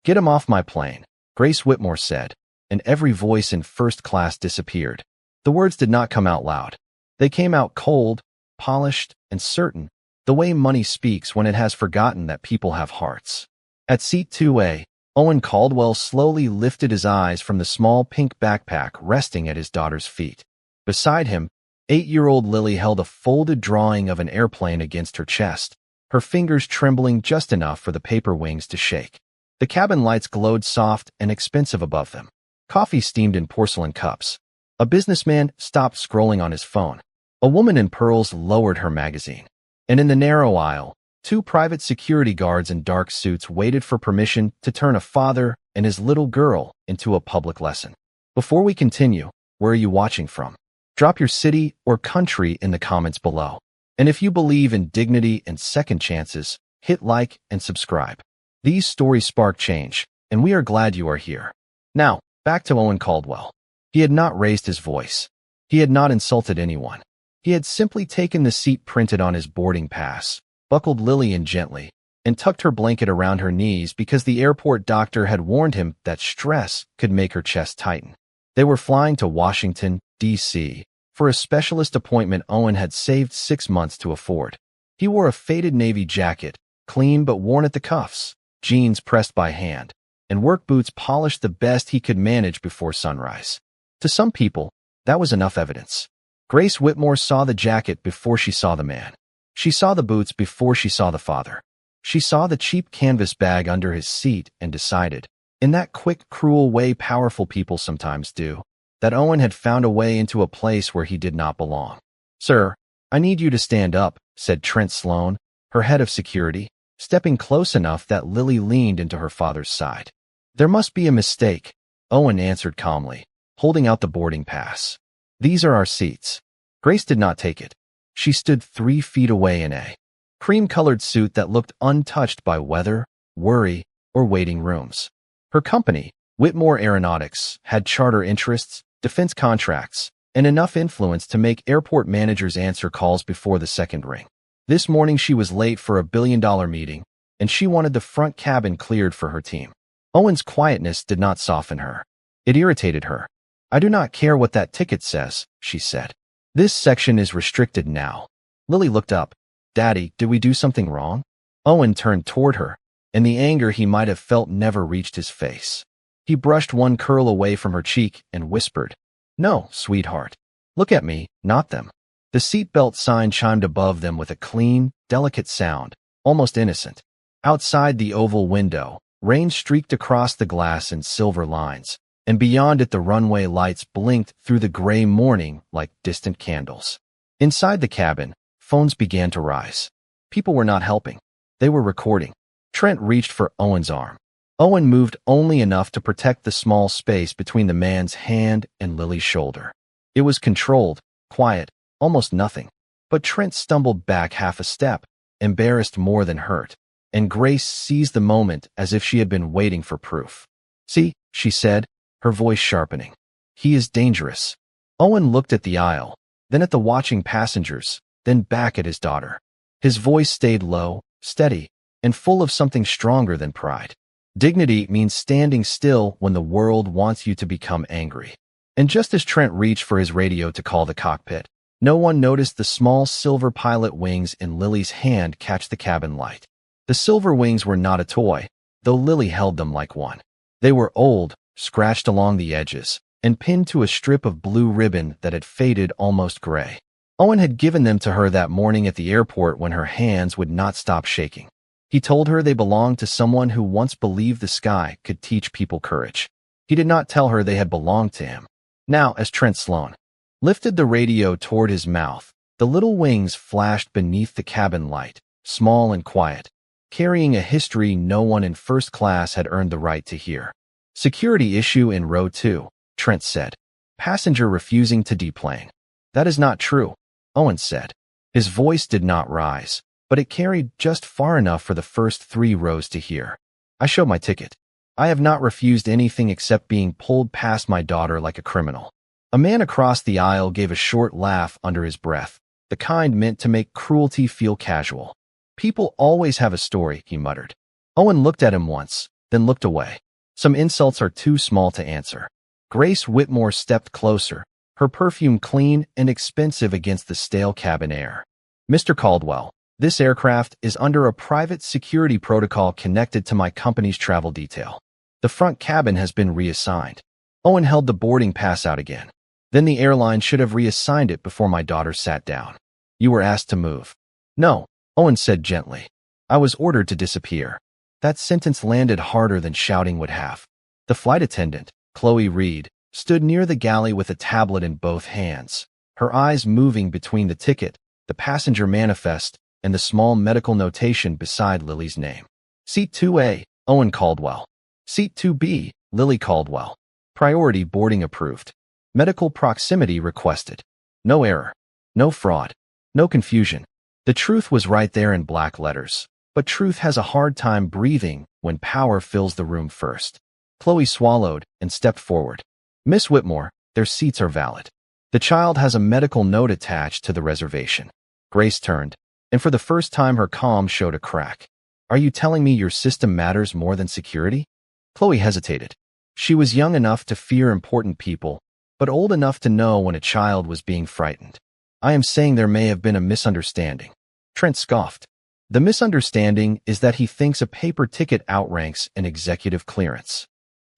"Get him off my plane," Grace Whitmore said, and every voice in first class disappeared. The words did not come out loud. They came out cold, polished, and certain, the way money speaks when it has forgotten that people have hearts. At seat 2A, Owen Caldwell slowly lifted his eyes from the small pink backpack resting at his daughter's feet. Beside him, 8-year-old Lily held a folded drawing of an airplane against her chest, her fingers trembling just enough for the paper wings to shake. The cabin lights glowed soft and expensive above them. Coffee steamed in porcelain cups. A businessman stopped scrolling on his phone. A woman in pearls lowered her magazine. And in the narrow aisle, 2 private security guards in dark suits waited for permission to turn a father and his little girl into a public lesson. Before we continue, where are you watching from? Drop your city or country in the comments below. And if you believe in dignity and second chances, hit like and subscribe. These stories spark change, and we are glad you are here. Now, back to Owen Caldwell. He had not raised his voice. He had not insulted anyone. He had simply taken the seat printed on his boarding pass, buckled Lily in gently, and tucked her blanket around her knees because the airport doctor had warned him that stress could make her chest tighten. They were flying to Washington, D.C., for a specialist appointment Owen had saved 6 months to afford. He wore a faded navy jacket, clean but worn at the cuffs, jeans pressed by hand, and work boots polished the best he could manage before sunrise. To some people, that was enough evidence. Grace Whitmore saw the jacket before she saw the man. She saw the boots before she saw the father. She saw the cheap canvas bag under his seat and decided, in that quick, cruel way powerful people sometimes do, that Owen had found a way into a place where he did not belong. "Sir, I need you to stand up," said Trent Sloan, her head of security, stepping close enough that Lily leaned into her father's side. "There must be a mistake," Owen answered calmly, holding out the boarding pass. "These are our seats." Grace did not take it. She stood 3 feet away in a cream-colored suit that looked untouched by weather, worry, or waiting rooms. Her company, Whitmore Aeronautics, had charter interests, defense contracts, and enough influence to make airport managers answer calls before the second ring. This morning she was late for a billion-dollar meeting, and she wanted the front cabin cleared for her team. Owen's quietness did not soften her. It irritated her. "I do not care what that ticket says," she said. "This section is restricted now." Lily looked up. "Daddy, did we do something wrong?" Owen turned toward her, and the anger he might have felt never reached his face. He brushed one curl away from her cheek and whispered, "No, sweetheart. Look at me, not them." The seatbelt sign chimed above them with a clean, delicate sound, almost innocent. Outside the oval window, rain streaked across the glass in silver lines, and beyond it the runway lights blinked through the gray morning like distant candles. Inside the cabin, phones began to rise. People were not helping. They were recording. Trent reached for Owen's arm. Owen moved only enough to protect the small space between the man's hand and Lily's shoulder. It was controlled, quiet, almost nothing. But Trent stumbled back half a step, embarrassed more than hurt, and Grace seized the moment as if she had been waiting for proof. "See," she said, her voice sharpening. "He is dangerous." Owen looked at the aisle, then at the watching passengers, then back at his daughter. His voice stayed low, steady, and full of something stronger than pride. Dignity means standing still when the world wants you to become angry. And just as Trent reached for his radio to call the cockpit, no one noticed the small silver pilot wings in Lily's hand catch the cabin light. The silver wings were not a toy, though Lily held them like one. They were old, scratched along the edges, and pinned to a strip of blue ribbon that had faded almost gray. Owen had given them to her that morning at the airport when her hands would not stop shaking. He told her they belonged to someone who once believed the sky could teach people courage. He did not tell her they had belonged to him. Now, as Trent Sloan lifted the radio toward his mouth, the little wings flashed beneath the cabin light, small and quiet, carrying a history no one in first class had earned the right to hear. "Security issue in row 2, Trent said. "Passenger refusing to deplane." "That is not true," Owen said. His voice did not rise, but it carried just far enough for the first 3 rows to hear. "I showed my ticket. I have not refused anything except being pulled past my daughter like a criminal." A man across the aisle gave a short laugh under his breath, the kind meant to make cruelty feel casual. "People always have a story," he muttered. Owen looked at him once, then looked away. Some insults are too small to answer. Grace Whitmore stepped closer, her perfume clean and expensive against the stale cabin air. Mr. Caldwell, this aircraft is under a private security protocol connected to my company's travel detail. The front cabin has been reassigned. Owen held the boarding pass out again. Then the airline should have reassigned it before my daughter sat down. You were asked to move. No, Owen said gently. I was ordered to disappear. That sentence landed harder than shouting would have. The flight attendant, Chloe Reed, stood near the galley with a tablet in both hands, her eyes moving between the ticket, the passenger manifest, and the small medical notation beside Lily's name. Seat 2A, Owen Caldwell. Seat 2B, Lily Caldwell. Priority boarding approved. Medical proximity requested. No error. No fraud. No confusion. The truth was right there in black letters. But truth has a hard time breathing when power fills the room first. Chloe swallowed and stepped forward. Miss Whitmore, their seats are valid. The child has a medical note attached to the reservation. Grace turned, and for the first time her calm showed a crack. Are you telling me your system matters more than security? Chloe hesitated. She was young enough to fear important people, but old enough to know when a child was being frightened. I am saying there may have been a misunderstanding. Trent scoffed. The misunderstanding is that he thinks a paper ticket outranks an executive clearance.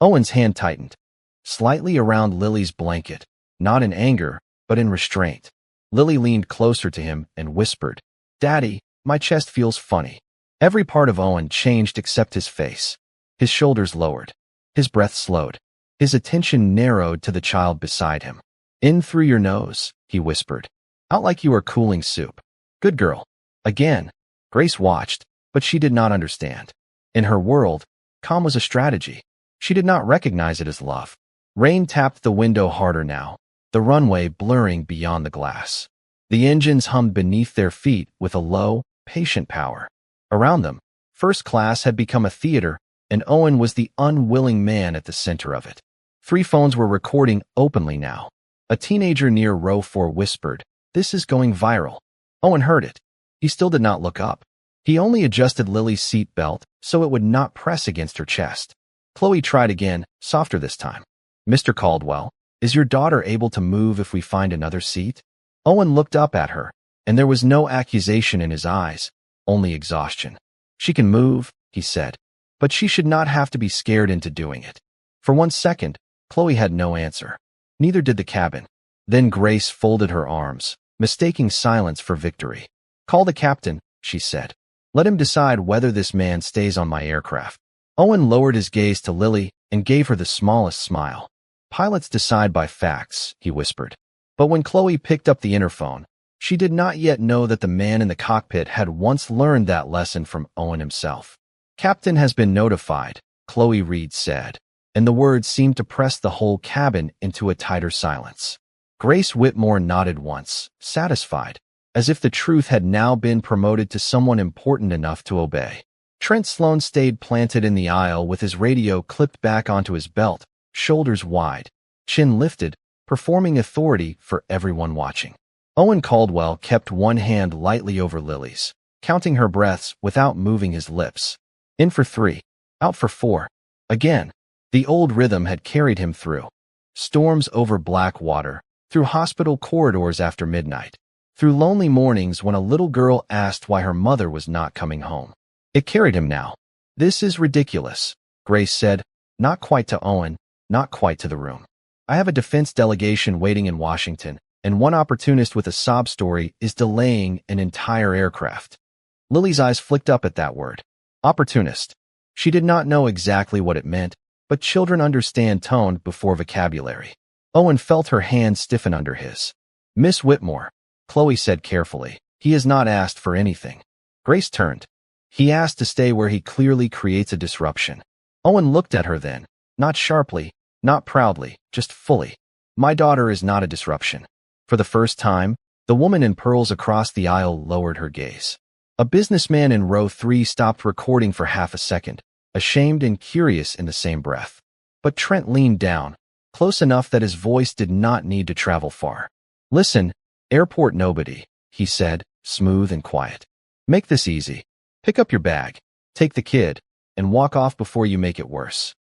Owen's hand tightened, slightly around Lily's blanket, not in anger, but in restraint. Lily leaned closer to him and whispered, Daddy, my chest feels funny. Every part of Owen changed except his face. His shoulders lowered. His breath slowed. His attention narrowed to the child beside him. In through your nose, he whispered. Out like you are cooling soup. Good girl. Again. Grace watched, but she did not understand. In her world, calm was a strategy. She did not recognize it as love. Rain tapped the window harder now, the runway blurring beyond the glass. The engines hummed beneath their feet with a low, patient power. Around them, first class had become a theater, and Owen was the unwilling man at the center of it. 3 phones were recording openly now. A teenager near row 4 whispered, This is going viral. Owen heard it. He still did not look up. He only adjusted Lily's seat belt so it would not press against her chest. Chloe tried again, softer this time. Mr. Caldwell, is your daughter able to move if we find another seat? Owen looked up at her, and there was no accusation in his eyes, only exhaustion. She can move, he said, but she should not have to be scared into doing it. For 1 second, Chloe had no answer. Neither did the cabin. Then Grace folded her arms, mistaking silence for victory. Call the captain, she said. Let him decide whether this man stays on my aircraft. Owen lowered his gaze to Lily and gave her the smallest smile. Pilots decide by facts, he whispered. But when Chloe picked up the interphone, she did not yet know that the man in the cockpit had once learned that lesson from Owen himself. Captain has been notified, Chloe Reed said, and the words seemed to press the whole cabin into a tighter silence. Grace Whitmore nodded once, satisfied, as if the truth had now been promoted to someone important enough to obey. Trent Sloan stayed planted in the aisle with his radio clipped back onto his belt, shoulders wide, chin lifted, performing authority for everyone watching. Owen Caldwell kept one hand lightly over Lily's, counting her breaths without moving his lips. In for 3, out for 4. Again, the old rhythm had carried him through. Storms over black water, through hospital corridors after midnight, through lonely mornings when a little girl asked why her mother was not coming home. It carried him now. This is ridiculous, Grace said, not quite to Owen, not quite to the room. I have a defense delegation waiting in Washington, and one opportunist with a sob story is delaying an entire aircraft. Lily's eyes flicked up at that word. Opportunist. She did not know exactly what it meant, but children understand tone before vocabulary. Owen felt her hand stiffen under his. Miss Whitmore, Chloe said carefully, he has not asked for anything. Grace turned. He asked to stay where he clearly creates a disruption. Owen looked at her then, not sharply, not proudly, just fully. My daughter is not a disruption. For the first time, the woman in pearls across the aisle lowered her gaze. A businessman in row 3 stopped recording for half a second, ashamed and curious in the same breath. But Trent leaned down, close enough that his voice did not need to travel far. Listen, airport nobody, he said, smooth and quiet. Make this easy. Pick up your bag. Take the kid. and walk off before you make it worse."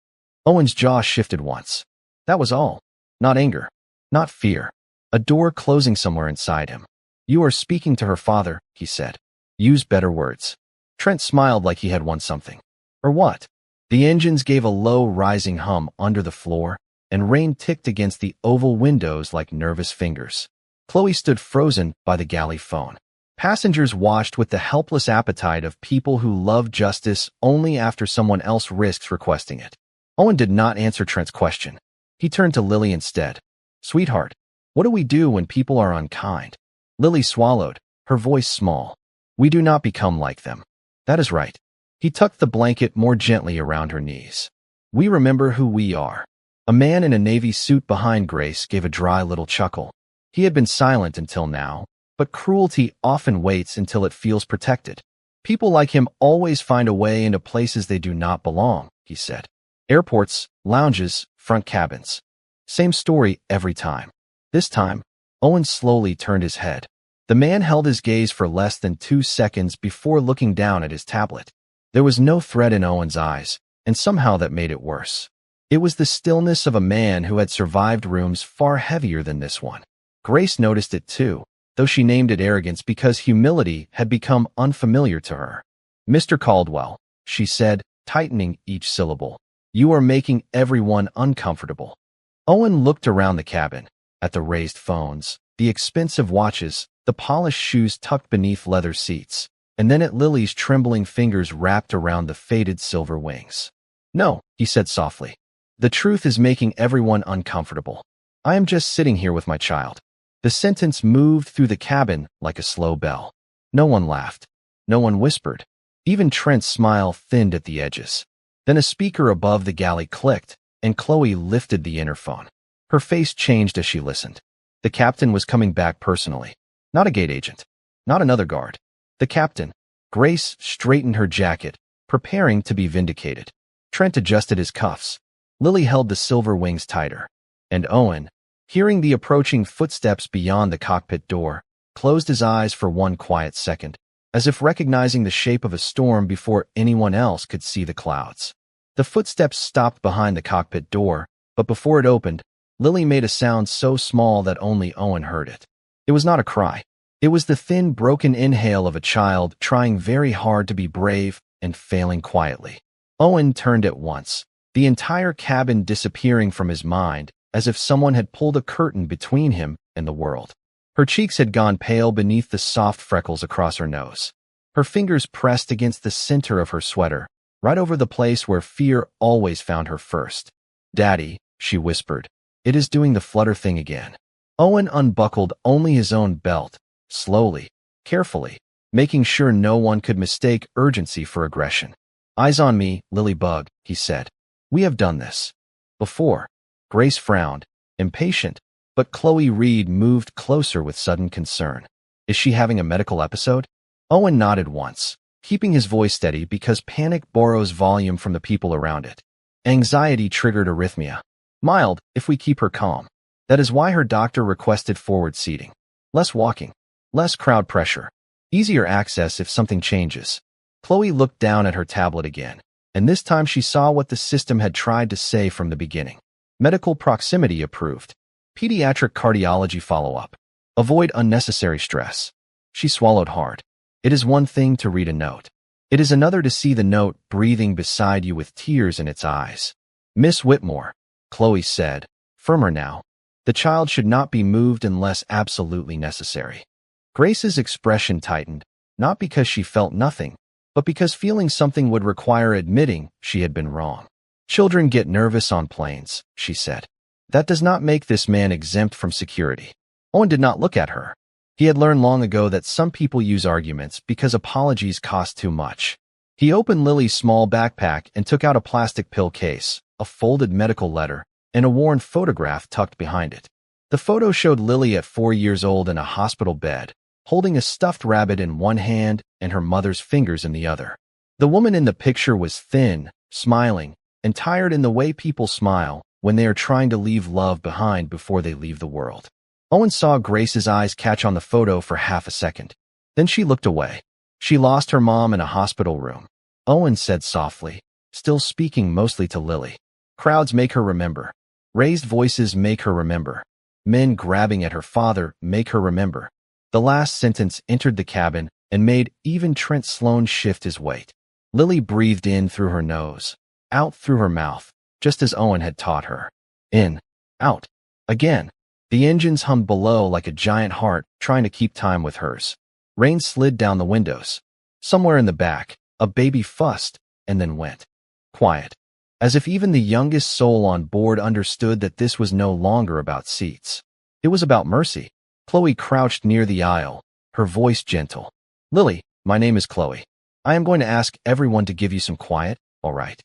Owen's jaw shifted once. That was all. Not anger. Not fear. A door closing somewhere inside him. "You are speaking to her father," he said. "Use better words." Trent smiled like he had won something. Or what? The engines gave a low, rising hum under the floor, and rain ticked against the oval windows like nervous fingers. Chloe stood frozen by the galley phone. Passengers watched with the helpless appetite of people who love justice only after someone else risks requesting it. Owen did not answer Trent's question. He turned to Lily instead. "Sweetheart, what do we do when people are unkind?" Lily swallowed, her voice small. "We do not become like them." "That is right." He tucked the blanket more gently around her knees. "We remember who we are." A man in a navy suit behind Grace gave a dry little chuckle. He had been silent until now, but cruelty often waits until it feels protected. "People like him always find a way into places they do not belong," he said. "Airports, lounges, front cabins. Same story every time." This time, Owen slowly turned his head. The man held his gaze for less than 2 seconds before looking down at his tablet. There was no threat in Owen's eyes, and somehow that made it worse. It was the stillness of a man who had survived rooms far heavier than this one. Grace noticed it too, though she named it arrogance because humility had become unfamiliar to her. "Mr. Caldwell," she said, tightening each syllable, "you are making everyone uncomfortable." Owen looked around the cabin, at the raised phones, the expensive watches, the polished shoes tucked beneath leather seats, and then at Lily's trembling fingers wrapped around the faded silver wings. "No," he said softly. "The truth is making everyone uncomfortable. I am just sitting here with my child." The sentence moved through the cabin like a slow bell. No one laughed. No one whispered. Even Trent's smile thinned at the edges. Then a speaker above the galley clicked, and Chloe lifted the interphone. Her face changed as she listened. The captain was coming back personally. Not a gate agent. Not another guard. The captain. Grace straightened her jacket, preparing to be vindicated. Trent adjusted his cuffs. Lily held the silver wings tighter. And Owen, hearing the approaching footsteps beyond the cockpit door, closed his eyes for one quiet second, as if recognizing the shape of a storm before anyone else could see the clouds. The footsteps stopped behind the cockpit door, but before it opened, Lily made a sound so small that only Owen heard it. It was not a cry. It was the thin, broken inhale of a child trying very hard to be brave and failing quietly. Owen turned at once, the entire cabin disappearing from his mind, as if someone had pulled a curtain between him and the world. Her cheeks had gone pale beneath the soft freckles across her nose. Her fingers pressed against the center of her sweater, right over the place where fear always found her first. "Daddy," she whispered, "it is doing the flutter thing again." Owen unbuckled only his own belt, slowly, carefully, making sure no one could mistake urgency for aggression. "Eyes on me, Lily Bug," he said. "We have done this before." Grace frowned, impatient, but Chloe Reed moved closer with sudden concern. "Is she having a medical episode?" Owen nodded once, keeping his voice steady because panic borrows volume from the people around it. "Anxiety triggered arrhythmia. Mild, if we keep her calm. That is why her doctor requested forward seating. Less walking. Less crowd pressure. Easier access if something changes." Chloe looked down at her tablet again, and this time she saw what the system had tried to say from the beginning. Medical proximity approved. Pediatric cardiology follow-up. Avoid unnecessary stress. She swallowed hard. It is one thing to read a note. It is another to see the note breathing beside you with tears in its eyes. "Miss Whitmore," Chloe said, firmer now. "The child should not be moved unless absolutely necessary." Grace's expression tightened, not because she felt nothing, but because feeling something would require admitting she had been wrong. "Children get nervous on planes," she said. "That does not make this man exempt from security." Owen did not look at her. He had learned long ago that some people use arguments because apologies cost too much. He opened Lily's small backpack and took out a plastic pill case, a folded medical letter, and a worn photograph tucked behind it. The photo showed Lily at 4 years old in a hospital bed, holding a stuffed rabbit in one hand and her mother's fingers in the other. The woman in the picture was thin, smiling, and tired in the way people smile when they are trying to leave love behind before they leave the world. Owen saw Grace's eyes catch on the photo for half a second. Then she looked away. She lost her mom in a hospital room. Owen said softly, still speaking mostly to Lily. Crowds make her remember. Raised voices make her remember. Men grabbing at her father make her remember. The last sentence entered the cabin and made even Trent Sloan shift his weight. Lily breathed in through her nose, out through her mouth, just as Owen had taught her. In, out, again. The engines hummed below like a giant heart trying to keep time with hers. Rain slid down the windows. Somewhere in the back, a baby fussed and then went. Quiet. As if even the youngest soul on board understood that this was no longer about seats. It was about mercy. Chloe crouched near the aisle, her voice gentle. Lily, my name is Chloe. I am going to ask everyone to give you some quiet, all right?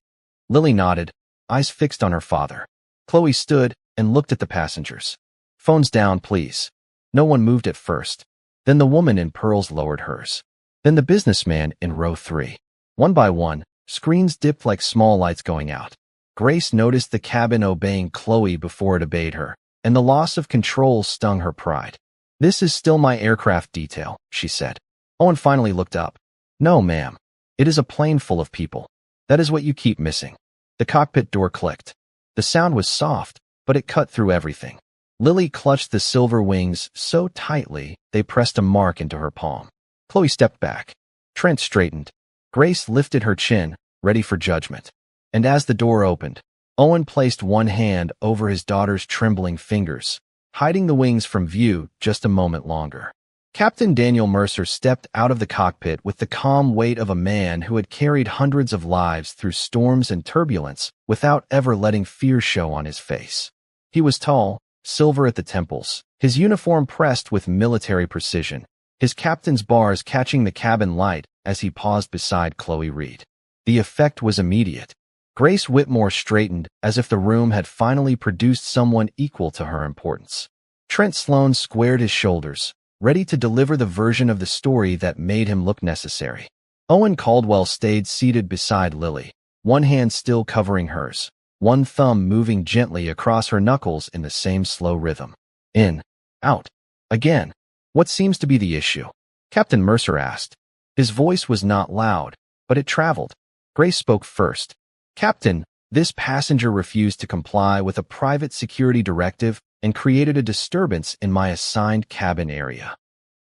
Lily nodded, eyes fixed on her father. Chloe stood and looked at the passengers. Phones down, please. No one moved at first. Then the woman in pearls lowered hers. Then the businessman in row 3. One by one, screens dipped like small lights going out. Grace noticed the cabin obeying Chloe before it obeyed her, and the loss of control stung her pride. This is still my aircraft detail, she said. Owen finally looked up. No, ma'am. It is a plane full of people. That is what you keep missing. The cockpit door clicked. The sound was soft, but it cut through everything. Lily clutched the silver wings so tightly they pressed a mark into her palm. Chloe stepped back. Trent straightened. Grace lifted her chin, ready for judgment. And as the door opened, Owen placed one hand over his daughter's trembling fingers, hiding the wings from view just a moment longer. Captain Daniel Mercer stepped out of the cockpit with the calm weight of a man who had carried hundreds of lives through storms and turbulence without ever letting fear show on his face. He was tall, silver at the temples, his uniform pressed with military precision, his captain's bars catching the cabin light as he paused beside Chloe Reed. The effect was immediate. Grace Whitmore straightened as if the room had finally produced someone equal to her importance. Trent Sloan squared his shoulders, ready to deliver the version of the story that made him look necessary. Owen Caldwell stayed seated beside Lily, one hand still covering hers, one thumb moving gently across her knuckles in the same slow rhythm. In, out, again. What seems to be the issue? Captain Mercer asked. His voice was not loud, but it traveled. Grace spoke first. Captain, this passenger refused to comply with a private security directive and created a disturbance in my assigned cabin area.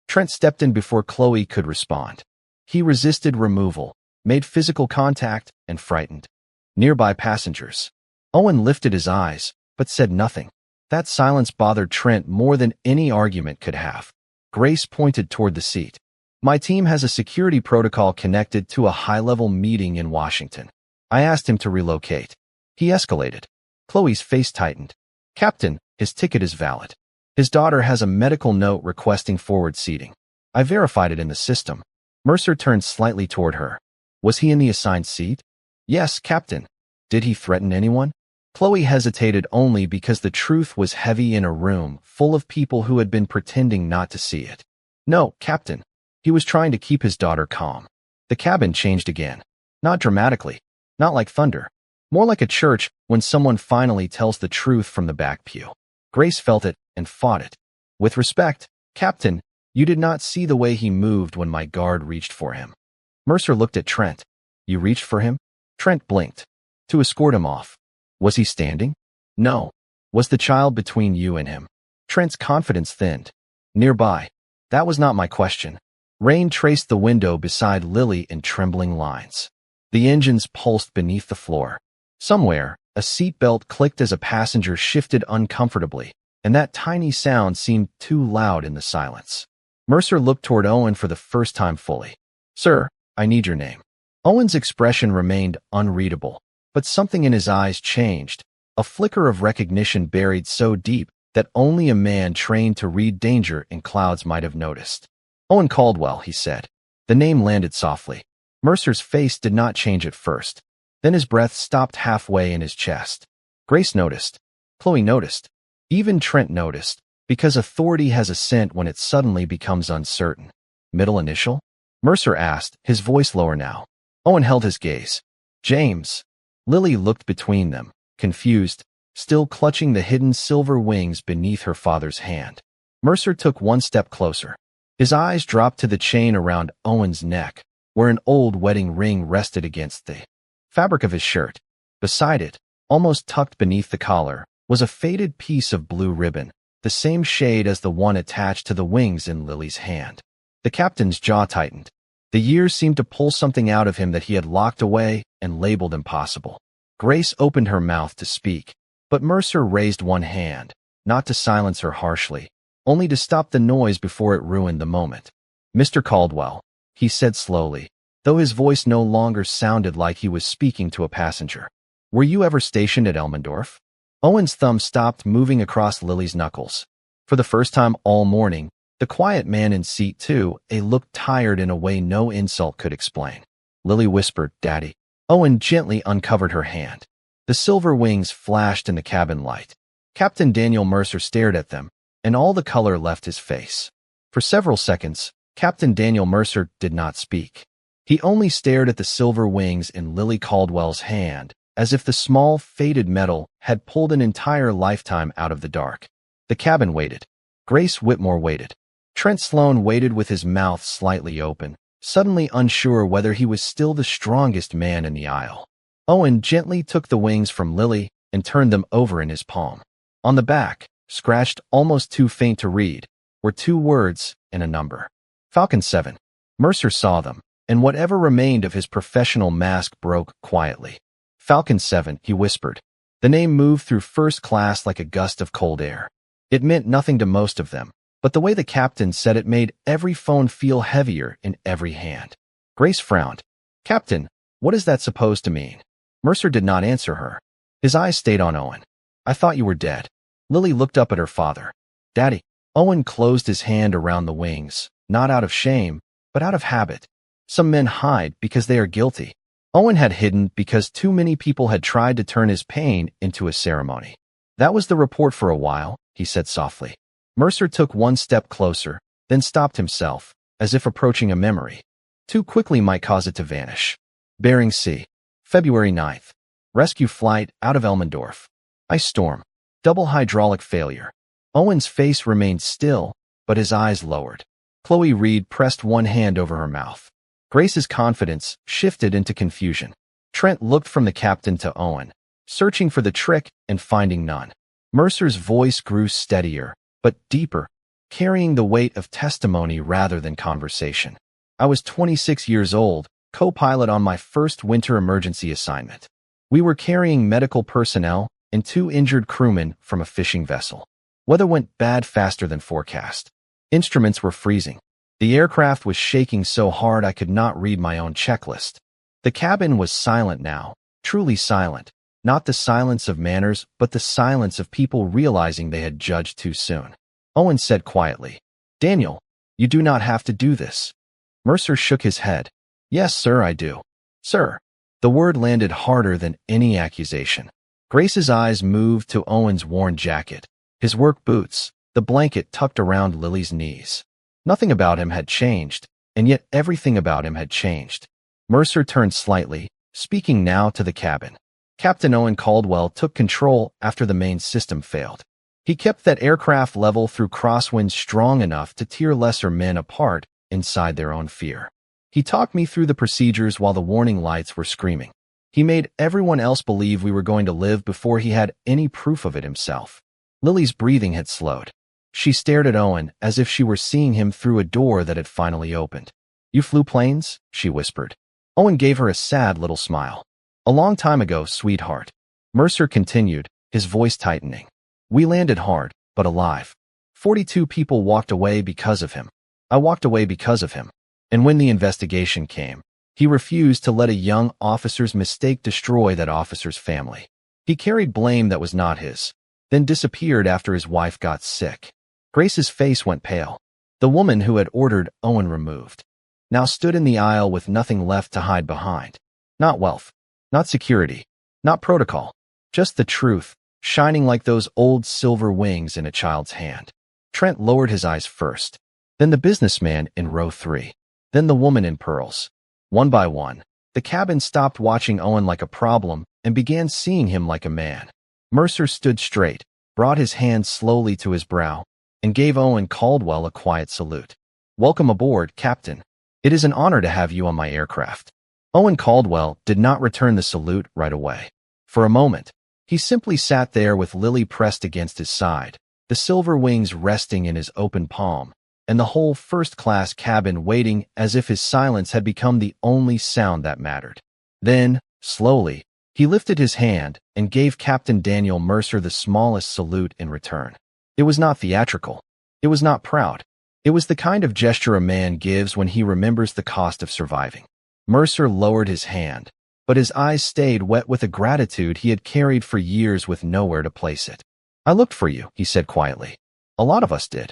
Trent stepped in before Chloe could respond. He resisted removal, made physical contact, and frightened nearby passengers. Owen lifted his eyes, but said nothing. That silence bothered Trent more than any argument could have. Grace pointed toward the seat. My team has a security protocol connected to a high-level meeting in Washington. I asked him to relocate. He escalated. Chloe's face tightened. Captain, his ticket is valid. His daughter has a medical note requesting forward seating. I verified it in the system. Mercer turned slightly toward her. Was he in the assigned seat? Yes, Captain. Did he threaten anyone? Chloe hesitated only because the truth was heavy in a room full of people who had been pretending not to see it. No, Captain. He was trying to keep his daughter calm. The cabin changed again. Not dramatically. Not like thunder. More like a church when someone finally tells the truth from the back pew. Grace felt it and fought it. With respect, Captain, you did not see the way he moved when my guard reached for him. Mercer looked at Trent. You reached for him? Trent blinked. To escort him off. Was he standing? No. Was the child between you and him? Trent's confidence thinned. Nearby. That was not my question. Rain traced the window beside Lily in trembling lines. The engines pulsed beneath the floor. Somewhere, a seatbelt clicked as a passenger shifted uncomfortably, and that tiny sound seemed too loud in the silence. Mercer looked toward Owen for the first time fully. Sir, I need your name. Owen's expression remained unreadable, but something in his eyes changed, a flicker of recognition buried so deep that only a man trained to read danger in clouds might have noticed. Owen Caldwell, he said. The name landed softly. Mercer's face did not change at first. Then his breath stopped halfway in his chest. Grace noticed. Chloe noticed. Even Trent noticed, because authority has a scent when it suddenly becomes uncertain. Middle initial? Mercer asked, his voice lower now. Owen held his gaze. James. Lily looked between them, confused, still clutching the hidden silver wings beneath her father's hand. Mercer took one step closer. His eyes dropped to the chain around Owen's neck, where an old wedding ring rested against the fabric of his shirt. Beside it, almost tucked beneath the collar, was a faded piece of blue ribbon, the same shade as the one attached to the wings in Lily's hand. The captain's jaw tightened. The years seemed to pull something out of him that he had locked away and labeled impossible. Grace opened her mouth to speak, but Mercer raised one hand, not to silence her harshly, only to stop the noise before it ruined the moment. "Mr. Caldwell," he said slowly, though his voice no longer sounded like he was speaking to a passenger. "Were you ever stationed at Elmendorf?" Owen's thumb stopped moving across Lily's knuckles. For the first time all morning, the quiet man in seat 2A looked tired in a way no insult could explain. Lily whispered, "Daddy." Owen gently uncovered her hand. The silver wings flashed in the cabin light. Captain Daniel Mercer stared at them, and all the color left his face. For several seconds, Captain Daniel Mercer did not speak. He only stared at the silver wings in Lily Caldwell's hand, as if the small, faded metal had pulled an entire lifetime out of the dark. The cabin waited. Grace Whitmore waited. Trent Sloan waited with his mouth slightly open, suddenly unsure whether he was still the strongest man in the aisle. Owen gently took the wings from Lily and turned them over in his palm. On the back, scratched almost too faint to read, were 2 words and a number. Falcon 7. Mercer saw them, and whatever remained of his professional mask broke quietly. "Falcon 7, he whispered. The name moved through first class like a gust of cold air. It meant nothing to most of them, but the way the captain said it made every phone feel heavier in every hand. Grace frowned. "Captain, what is that supposed to mean?" Mercer did not answer her. His eyes stayed on Owen. "I thought you were dead." Lily looked up at her father. "Daddy." Owen closed his hand around the wings, not out of shame, but out of habit. Some men hide because they are guilty. Owen had hidden because too many people had tried to turn his pain into a ceremony. "That was the report for a while," he said softly. Mercer took one step closer, then stopped himself, as if approaching a memory. Too quickly might cause it to vanish. Bering Sea, February 9th. Rescue flight out of Elmendorf. Ice storm. Double hydraulic failure. Owen's face remained still, but his eyes lowered. Chloe Reed pressed one hand over her mouth. Grace's confidence shifted into confusion. Trent looked from the captain to Owen, searching for the trick and finding none. Mercer's voice grew steadier, but deeper, carrying the weight of testimony rather than conversation. "I was 26 years old, co-pilot on my first winter emergency assignment. We were carrying medical personnel and 2 injured crewmen from a fishing vessel. Weather went bad faster than forecast. Instruments were freezing. The aircraft was shaking so hard I could not read my own checklist. The cabin was silent now, truly silent, not the silence of manners, but the silence of people realizing they had judged too soon. Owen said quietly, "Daniel, you do not have to do this." Mercer shook his head. "Yes, sir, I do." "Sir." The word landed harder than any accusation. Grace's eyes moved to Owen's worn jacket, his work boots, the blanket tucked around Lily's knees. Nothing about him had changed, and yet everything about him had changed. Mercer turned slightly, speaking now to the cabin. Captain Owen Caldwell took control after the main system failed. He kept that aircraft level through crosswinds strong enough to tear lesser men apart inside their own fear. He talked me through the procedures while the warning lights were screaming. He made everyone else believe we were going to live before he had any proof of it himself. Lily's breathing had slowed. She stared at Owen as if she were seeing him through a door that had finally opened. "You flew planes?" she whispered. Owen gave her a sad little smile. "A long time ago, sweetheart." Mercer continued, his voice tightening. "We landed hard, but alive. 42 people walked away because of him. I walked away because of him. And when the investigation came, he refused to let a young officer's mistake destroy that officer's family. He carried blame that was not his, then disappeared after his wife got sick." Grace's face went pale. The woman who had ordered Owen removed now stood in the aisle with nothing left to hide behind. Not wealth, not security, not protocol, just the truth, shining like those old silver wings in a child's hand. Trent lowered his eyes first, then the businessman in row 3, then the woman in pearls. One by one, the cabin stopped watching Owen like a problem and began seeing him like a man. Mercer stood straight, brought his hand slowly to his brow, and gave Owen Caldwell a quiet salute. "Welcome aboard, Captain. It is an honor to have you on my aircraft." Owen Caldwell did not return the salute right away. For a moment, he simply sat there with Lily pressed against his side, the silver wings resting in his open palm, and the whole first-class cabin waiting as if his silence had become the only sound that mattered. Then, slowly, he lifted his hand and gave Captain Daniel Mercer the smallest salute in return. It was not theatrical. It was not proud. It was the kind of gesture a man gives when he remembers the cost of surviving. Mercer lowered his hand, but his eyes stayed wet with a gratitude he had carried for years with nowhere to place it. "I looked for you," he said quietly. "A lot of us did."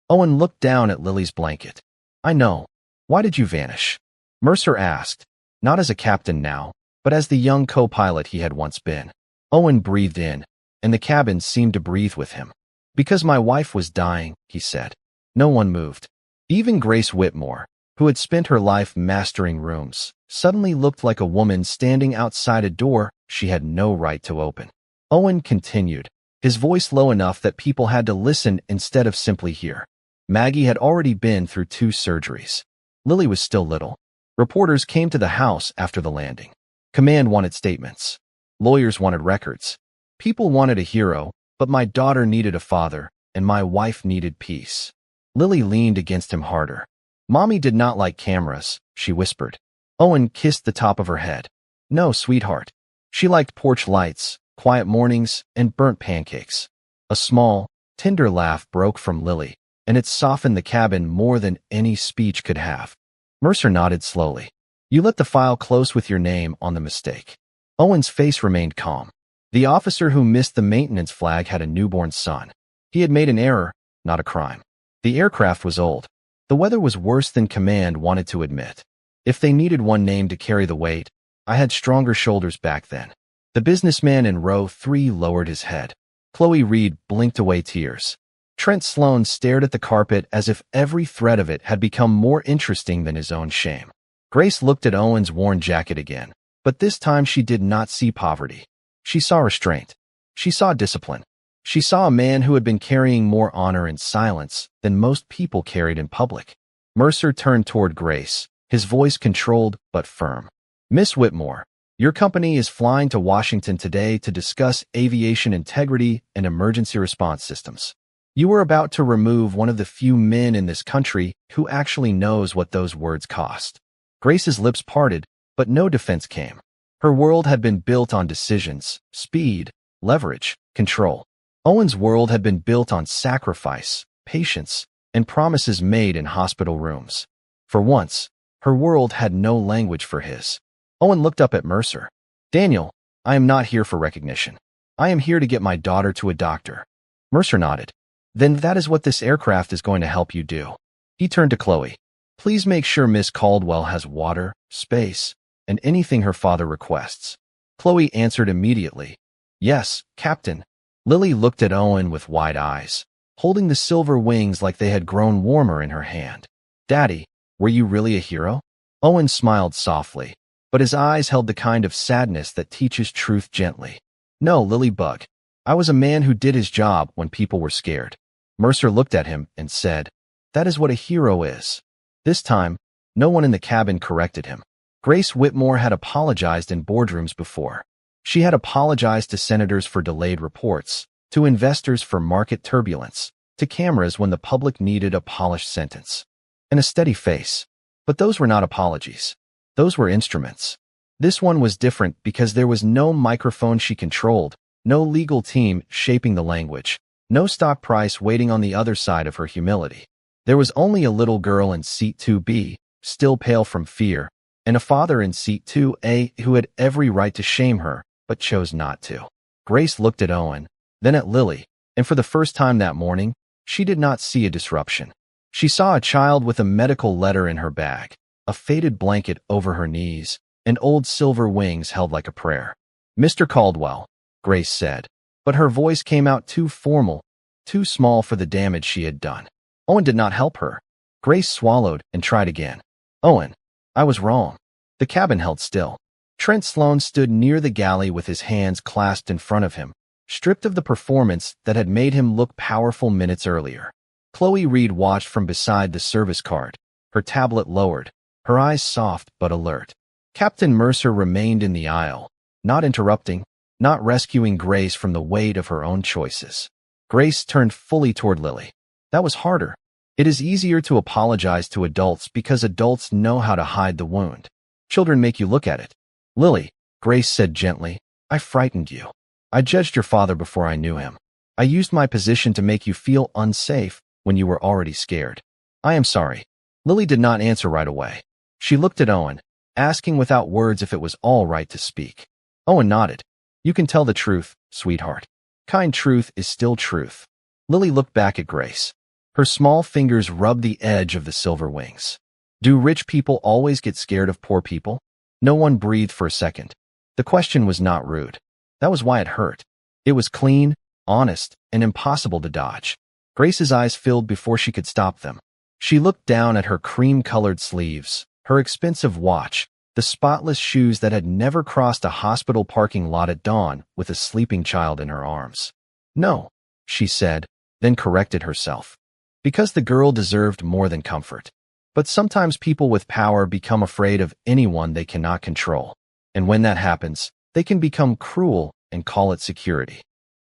Owen looked down at Lily's blanket. "I know. Why did you vanish?" Mercer asked, not as a captain now, but as the young co-pilot he had once been. Owen breathed in, and the cabin seemed to breathe with him. "Because my wife was dying," he said. No one moved. Even Grace Whitmore, who had spent her life mastering rooms, suddenly looked like a woman standing outside a door she had no right to open. Owen continued, his voice low enough that people had to listen instead of simply hear. Maggie had already been through 2 surgeries. Lily was still little. Reporters came to the house after the landing. Command wanted statements. Lawyers wanted records. People wanted a hero, but my daughter needed a father, and my wife needed peace. Lily leaned against him harder. "Mommy did not like cameras," she whispered. Owen kissed the top of her head. "No, sweetheart. She liked porch lights, quiet mornings, and burnt pancakes." A small, tender laugh broke from Lily, and it softened the cabin more than any speech could have. Mercer nodded slowly. "You let the file close with your name on the mistake." Owen's face remained calm. The officer who missed the maintenance flag had a newborn son. He had made an error, not a crime. The aircraft was old. The weather was worse than Command wanted to admit. If they needed one name to carry the weight, I had stronger shoulders back then. The businessman in row 3 lowered his head. Chloe Reed blinked away tears. Trent Sloan stared at the carpet as if every thread of it had become more interesting than his own shame. Grace looked at Owen's worn jacket again, but this time she did not see poverty. She saw restraint. She saw discipline. She saw a man who had been carrying more honor in silence than most people carried in public. Mercer turned toward Grace, his voice controlled but firm. "Miss Whitmore, your company is flying to Washington today to discuss aviation integrity and emergency response systems. You are about to remove one of the few men in this country who actually knows what those words cost." Grace's lips parted, but no defense came. Her world had been built on decisions, speed, leverage, control. Owen's world had been built on sacrifice, patience, and promises made in hospital rooms. For once, her world had no language for his. Owen looked up at Mercer. "Daniel, I am not here for recognition. I am here to get my daughter to a doctor." Mercer nodded. "Then that is what this aircraft is going to help you do." He turned to Chloe. "Please make sure Miss Caldwell has water, space, and anything her father requests." Chloe answered immediately. "Yes, Captain." Lily looked at Owen with wide eyes, holding the silver wings like they had grown warmer in her hand. "Daddy, were you really a hero?" Owen smiled softly, but his eyes held the kind of sadness that teaches truth gently. "No, Lily Bug. I was a man who did his job when people were scared." Mercer looked at him and said, "That is what a hero is." This time, no one in the cabin corrected him. Grace Whitmore had apologized in boardrooms before. She had apologized to senators for delayed reports, to investors for market turbulence, to cameras when the public needed a polished sentence, and a steady face. But those were not apologies. Those were instruments. This one was different because there was no microphone she controlled, no legal team shaping the language, no stock price waiting on the other side of her humility. There was only a little girl in seat 2B, still pale from fear, and a father in seat 2A who had every right to shame her, but chose not to. Grace looked at Owen, then at Lily, and for the first time that morning, she did not see a disruption. She saw a child with a medical letter in her bag, a faded blanket over her knees, and old silver wings held like a prayer. "Mr. Caldwell," Grace said, but her voice came out too formal, too small for the damage she had done. Owen did not help her. Grace swallowed and tried again. "Owen, I was wrong." The cabin held still. Trent Sloan stood near the galley with his hands clasped in front of him, stripped of the performance that had made him look powerful minutes earlier. Chloe Reed watched from beside the service card, her tablet lowered, her eyes soft but alert. Captain Mercer remained in the aisle, not interrupting, not rescuing Grace from the weight of her own choices. Grace turned fully toward Lily. That was harder. It is easier to apologize to adults because adults know how to hide the wound. Children make you look at it. Lily, Grace said gently, I frightened you. I judged your father before I knew him. I used my position to make you feel unsafe when you were already scared. I am sorry. Lily did not answer right away. She looked at Owen, asking without words if it was all right to speak. Owen nodded. You can tell the truth, sweetheart. Kind truth is still truth. Lily looked back at Grace. Her small fingers rubbed the edge of the silver wings. Do rich people always get scared of poor people? No one breathed for a second. The question was not rude. That was why it hurt. It was clean, honest, and impossible to dodge. Grace's eyes filled before she could stop them. She looked down at her cream-colored sleeves, her expensive watch, the spotless shoes that had never crossed a hospital parking lot at dawn with a sleeping child in her arms. No, she said, then corrected herself. Because the girl deserved more than comfort. But sometimes people with power become afraid of anyone they cannot control. And when that happens, they can become cruel and call it security.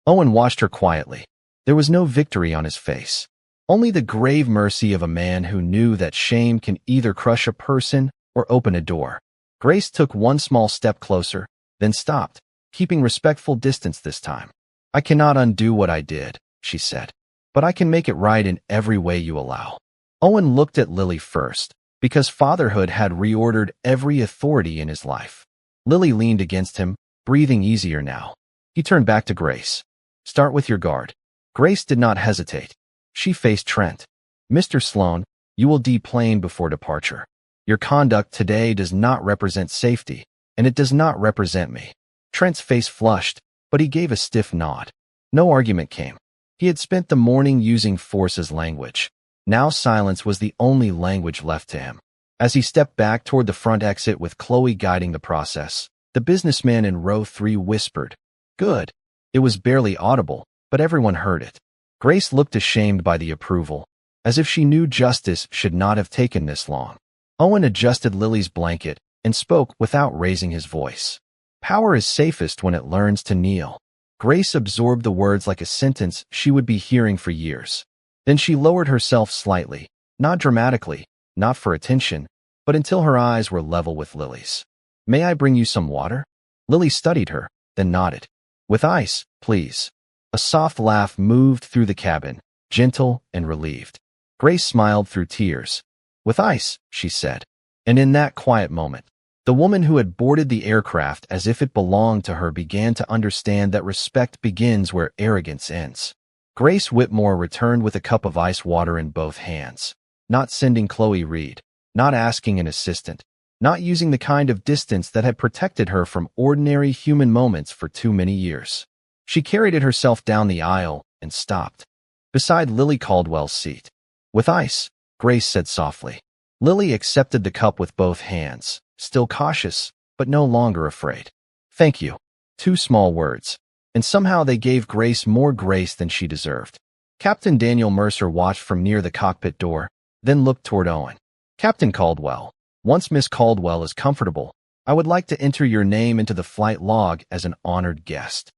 Owen watched her quietly. There was no victory on his face. Only the grave mercy of a man who knew that shame can either crush a person or open a door. Grace took one small step closer, then stopped, keeping respectful distance this time. I cannot undo what I did, she said. But I can make it right in every way you allow. Owen looked at Lily first, because fatherhood had reordered every authority in his life. Lily leaned against him, breathing easier now. He turned back to Grace. Start with your guard. Grace did not hesitate. She faced Trent. Mr. Sloane, you will deplane before departure. Your conduct today does not represent safety, and it does not represent me. Trent's face flushed, but he gave a stiff nod. No argument came. He had spent the morning using force as language. Now silence was the only language left to him. As he stepped back toward the front exit with Chloe guiding the process, the businessman in row 3 whispered, Good. It was barely audible, but everyone heard it. Grace looked ashamed by the approval, as if she knew justice should not have taken this long. Owen adjusted Lily's blanket and spoke without raising his voice. Power is safest when it learns to kneel. Grace absorbed the words like a sentence she would be hearing for years. Then she lowered herself slightly, not dramatically, not for attention, but until her eyes were level with Lily's. May I bring you some water? Lily studied her, then nodded. With ice, please. A soft laugh moved through the cabin, gentle and relieved. Grace smiled through tears. With ice, she said. And in that quiet moment, the woman who had boarded the aircraft as if it belonged to her began to understand that respect begins where arrogance ends. Grace Whitmore returned with a cup of ice water in both hands, not sending Chloe Reed, not asking an assistant, not using the kind of distance that had protected her from ordinary human moments for too many years. She carried it herself down the aisle and stopped, beside Lily Caldwell's seat. With ice, Grace said softly. Lily accepted the cup with both hands, still cautious, but no longer afraid. Thank you. 2 small words. And somehow they gave Grace more grace than she deserved. Captain Daniel Mercer watched from near the cockpit door, then looked toward Owen. Captain Caldwell, once Miss Caldwell is comfortable, I would like to enter your name into the flight log as an honored guest.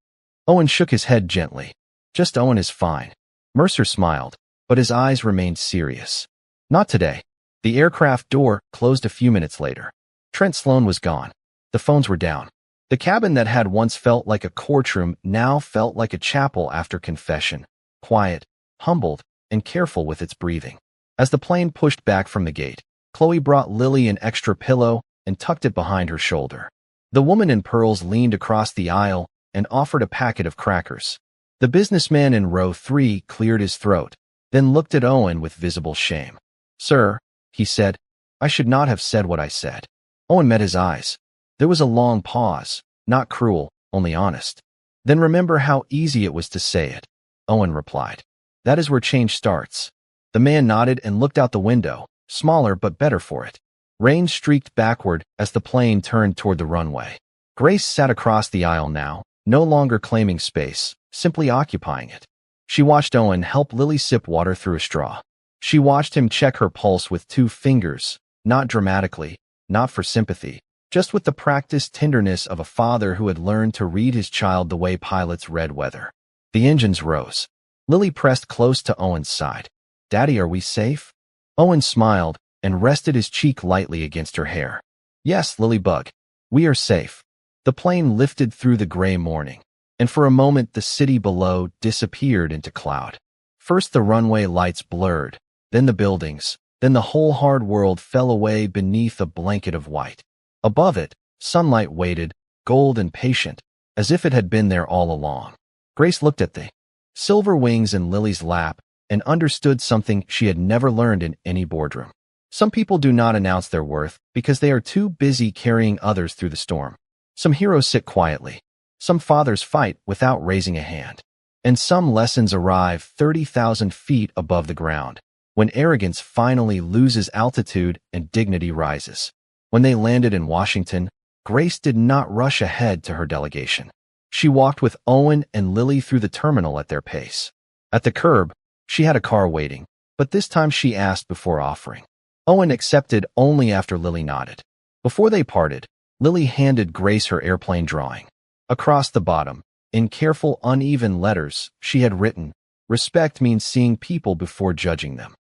Owen shook his head gently. Just Owen is fine. Mercer smiled, but his eyes remained serious. Not today. The aircraft door closed a few minutes later. Trent Sloane was gone. The phones were down. The cabin that had once felt like a courtroom now felt like a chapel after confession, quiet, humbled, and careful with its breathing. As the plane pushed back from the gate, Chloe brought Lily an extra pillow and tucked it behind her shoulder. The woman in pearls leaned across the aisle and offered a packet of crackers. The businessman in row 3 cleared his throat, then looked at Owen with visible shame. Sir, he said, I should not have said what I said. Owen met his eyes. There was a long pause, not cruel, only honest. Then remember how easy it was to say it, Owen replied. That is where change starts. The man nodded and looked out the window, smaller but better for it. Rain streaked backward as the plane turned toward the runway. Grace sat across the aisle now, no longer claiming space, simply occupying it. She watched Owen help Lily sip water through a straw. She watched him check her pulse with 2 fingers, not dramatically, not for sympathy, just with the practiced tenderness of a father who had learned to read his child the way pilots read weather. The engines rose. Lily pressed close to Owen's side. "Daddy, are we safe?" Owen smiled and rested his cheek lightly against her hair. "Yes, Lilybug, we are safe." The plane lifted through the gray morning, and for a moment the city below disappeared into cloud. First the runway lights blurred, then the buildings, then the whole hard world fell away beneath a blanket of white. Above it, sunlight waited, gold and patient, as if it had been there all along. Grace looked at the silver wings in Lily's lap and understood something she had never learned in any boardroom. Some people do not announce their worth because they are too busy carrying others through the storm. Some heroes sit quietly. Some fathers fight without raising a hand. And some lessons arrive 30,000 feet above the ground, when arrogance finally loses altitude and dignity rises. When they landed in Washington, Grace did not rush ahead to her delegation. She walked with Owen and Lily through the terminal at their pace. At the curb, she had a car waiting, but this time she asked before offering. Owen accepted only after Lily nodded. Before they parted, Lily handed Grace her airplane drawing. Across the bottom, in careful, uneven letters, she had written, "Respect means seeing people before judging them."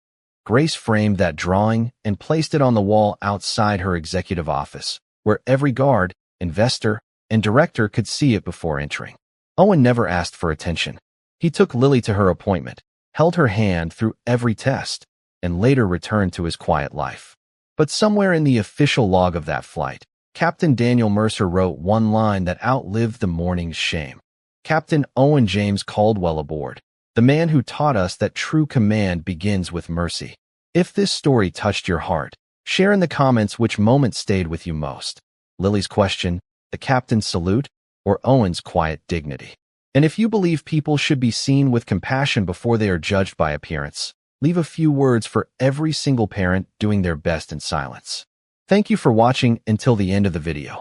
Grace framed that drawing and placed it on the wall outside her executive office, where every guard, investor, and director could see it before entering. Owen never asked for attention. He took Lily to her appointment, held her hand through every test, and later returned to his quiet life. But somewhere in the official log of that flight, Captain Daniel Mercer wrote one line that outlived the morning's shame. "Captain Owen James Caldwell aboard, the man who taught us that true command begins with mercy." If this story touched your heart, share in the comments which moment stayed with you most. Lily's question, the captain's salute, or Owen's quiet dignity. And if you believe people should be seen with compassion before they are judged by appearance, leave a few words for every single parent doing their best in silence. Thank you for watching until the end of the video.